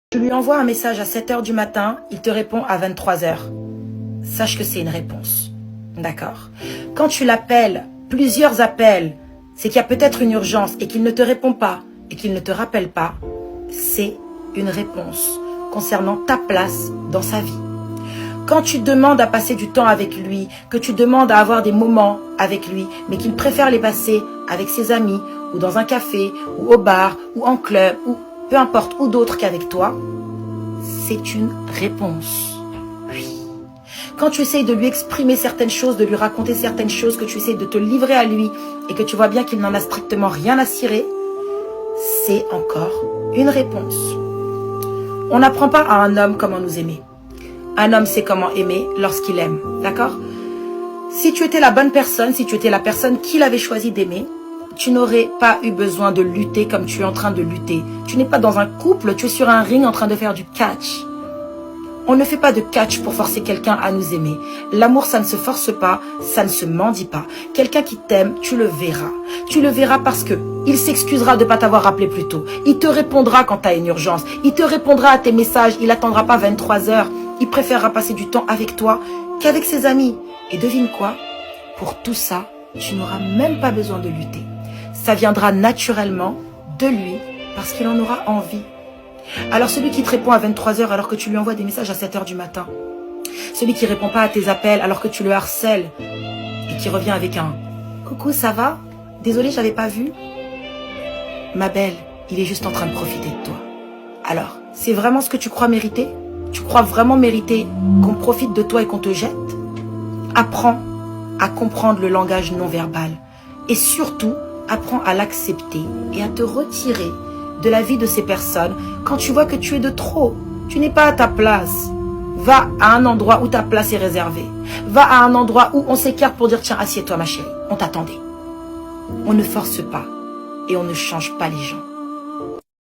Tu lui envoies un message à 7 heures du matin, il te répond à 23 heures. Sache que c'est une réponse. D'accord? Quand tu l'appelles, plusieurs appels, c'est qu'il y a peut-être une urgence et qu'il ne te répond pas et qu'il ne te rappelle pas, c'est une réponse concernant ta place dans sa vie. Quand tu demandes à passer du temps avec lui, que tu demandes à avoir des moments avec lui, mais qu'il préfère les passer avec ses amis, ou dans un café, ou au bar, ou en club, ou peu importe, ou d'autres qu'avec toi, c'est une réponse. Oui. Quand tu essayes de lui exprimer certaines choses, de lui raconter certaines choses, que tu essayes de te livrer à lui, et que tu vois bien qu'il n'en a strictement rien à cirer, c'est encore une réponse. On n'apprend pas à un homme comment nous aimer. Un homme sait comment aimer lorsqu'il aime, d'accord? Si tu étais la bonne personne, si tu étais la personne qu'il avait choisi d'aimer, tu n'aurais pas eu besoin de lutter comme tu es en train de lutter. Tu n'es pas dans un couple, tu es sur un ring en train de faire du catch. On ne fait pas de catch pour forcer quelqu'un à nous aimer. L'amour, ça ne se force pas, ça ne se mendie pas. Quelqu'un qui t'aime, tu le verras. Tu le verras parce que il s'excusera de ne pas t'avoir rappelé plus tôt. Il te répondra quand tu as une urgence. Il te répondra à tes messages. Il n'attendra pas 23 heures. Il préférera passer du temps avec toi qu'avec ses amis. Et devine quoi? Pour tout ça, tu n'auras même pas besoin de lutter. Ça viendra naturellement de lui parce qu'il en aura envie. Alors celui qui te répond à 23 heures alors que tu lui envoies des messages à 7 heures du matin, celui qui répond pas à tes appels alors que tu le harcèles et qui revient avec un « Coucou, ça va? Désolé, j'avais pas vu. » Ma belle, il est juste en train de profiter de toi. Alors, c'est vraiment ce que tu crois mériter? Tu crois vraiment mériter qu'on profite de toi et qu'on te jette? Apprends à comprendre le langage non verbal et surtout, apprends à l'accepter et à te retirer de la vie de ces personnes quand tu vois que tu es de trop. Tu n'es pas à ta place. Va à un endroit où ta place est réservée. Va à un endroit où on s'écarte pour dire tiens, assieds-toi ma chérie, on t'attendait. On ne force pas et on ne change pas les gens.